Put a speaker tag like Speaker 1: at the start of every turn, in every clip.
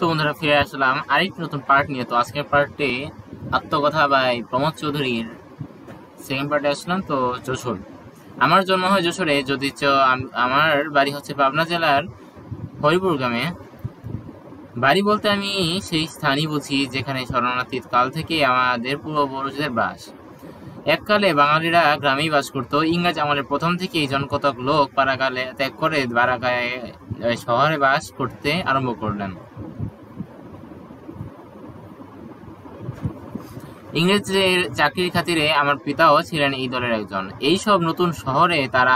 Speaker 1: তো বন্ধুরা ফিরে আসলাম আরেকটি নতুন পার্ট নিয়ে। তো আজকের পার্টে আত্মকথা বাই প্রমোদ চৌধুরীর সেকেন্ড পার্টে আসলাম। তো যশোর, আমার জন্ম হয় যশোরে, যদিচ আমার বাড়ি হচ্ছে পাবনা জেলার হরিপুর গ্রামে। বাড়ি বলতে আমি সেই স্থানই বুঝি যেখানে শরণার্থীর কাল থেকে আমাদের পূর্বপুরুষদের বাস। এককালে বাঙালিরা গ্রামেই বাস করত। ইংরেজ আমলের প্রথম থেকেই জনকতক লোক পাড়াগালে ত্যাগ করে বারাগায় শহরে বাস করতে আরম্ভ করলেন। ইংরেজদের চাকরির খাতিরে আমার পিতাও ছিলেন এই দলের একজন। এই সব নতুন শহরে তারা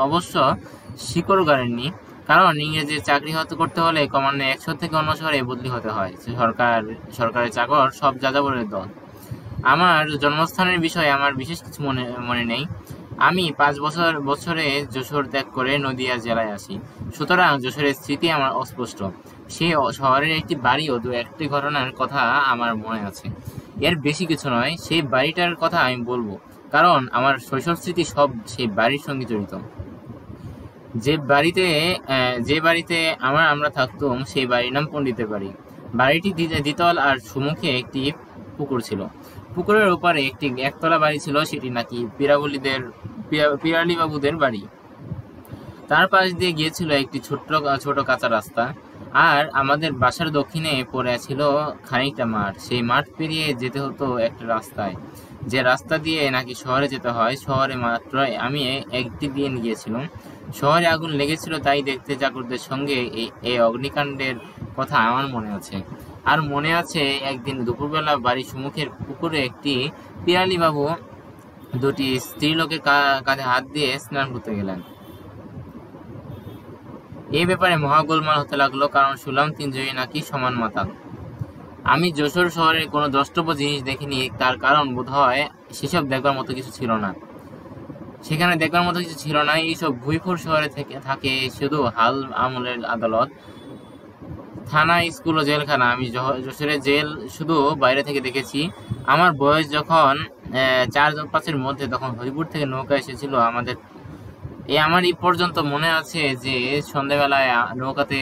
Speaker 1: অবশ্য শিকড় গাড়েননি, কারণ ইংরেজের চাকরি করতে হলে ক্রমান্বয়ে এক শহর থেকে অন্য শহরে বদলি হতে হয়। সরকারের চাকর সব যাযাবরের দল। আমার জন্মস্থানের বিষয়ে আমার বিশেষ কিছু মনে নেই। আমি 5 বছরে যশোর ত্যাগ করে নদিয়া জেলায় আসি, সুতরাং যশোরের স্মৃতি আমার অস্পষ্ট। সেই শহরের একটি বাড়ি ও দু একটি ঘটনার কথা আমার মনে আছে, এর বেশি কিছু নয়। সেই বাড়িটার কথা আমি বলবো, কারণ আমার শৈশব স্মৃতি সব সেই বাড়ির সঙ্গে জড়িত। যে বাড়িতে আমরা থাকতাম সেই বাড়ির নাম পণ্ডিতের বাড়ি। বাড়িটি দ্বিতল আর সুমুখে একটি পুকুর ছিল। পুকুরের ওপারে একটি একতলা বাড়ি ছিল, সেটি নাকি পিরালি বাবুদের বাড়ি। তার পাশ দিয়ে গিয়েছিল একটি ছোট কাঁচা রাস্তা, আর আমাদের বাসার দক্ষিণে পড়ে ছিল খানিকটা মাঠ। সেই মাঠ পেরিয়ে যেতে হতো একটা রাস্তায়, যে রাস্তা দিয়ে নাকি শহরে যেতে হয়। শহরে মাত্র আমি একটি দিন গিয়েছিলাম। শহরে আগুন লেগেছিল, তাই দেখতে চাকরদের সঙ্গে এই অগ্নিকাণ্ডের কথা আমার মনে আছে। আর মনে আছে একদিন দুপুরবেলা বাড়ির সম্মুখের পুকুরে একটি পিরালি বাবু দুটি স্ত্রীলোকের কাঁধে হাত দিয়ে স্নান করতে গেলেন। এই ব্যাপারে মহা গোলমাল হতে লাগলো, কারণ শুনলাম তিনজনই নাকি সমান মাতাল। আমি যশোর শহরের কোনো দ্রষ্টব্য জিনিস দেখিনি, তার কারণ বোধ হয় সেসব দেখবার মতো কিছু ছিল না। সেখানে দেখবার মতো কিছু ছিল না। এইসব ভুইফুর শহরে থাকে শুধু হাল আমলের আদালত, থানা, স্কুল ও জেলখানা। আমি যশোরের জেল শুধু বাইরে থেকে দেখেছি। আমার বয়স যখন 4-5-এর মধ্যে, তখন হরিপুর থেকে নৌকা এসেছিল আমাদের। আমার এই পর্যন্ত মনে আছে যে সন্ধ্যাবেলায় নৌকাতে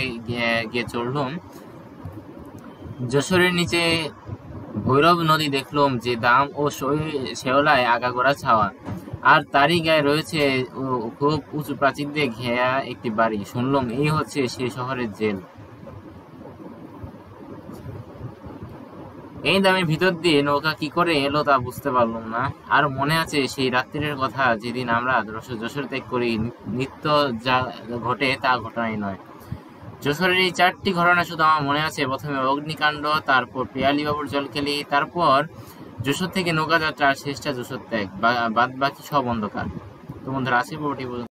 Speaker 1: গিয়ে চড়লুম। যশোরের নিচে ভৈরব নদী দেখলুম, যে দাম ও শেওলায় আগাগোড়া ছাওয়া, আর তারই গায়ে রয়েছে খুব উঁচু প্রাচীর দিয়ে ঘেরা একটি বাড়ি। শুনলাম এই হচ্ছে সেই শহরের জেল। এই দামের ভিতর দিয়ে নৌকা কি করে এলো তা বুঝতে পারলাম না। আর মনে আছে সেই রাত্রির কথা, যেদিন আমরা যশোর ত্যাগ করি। নিত্য যা ঘটে তা ঘটনাই নয়। যশোরের এই 4টি ঘটনা শুধু আমার মনে আছে। প্রথমে অগ্নিকাণ্ড, তারপর পিয়ালিবাবুর জলকেলি, তারপর যশোর থেকে নৌকা যাত্রা, আর শেষটা যশোর ত্যাগ। বাদ বাকি সব অন্ধকার। তো বন্ধুরা, আজকের পর্বটি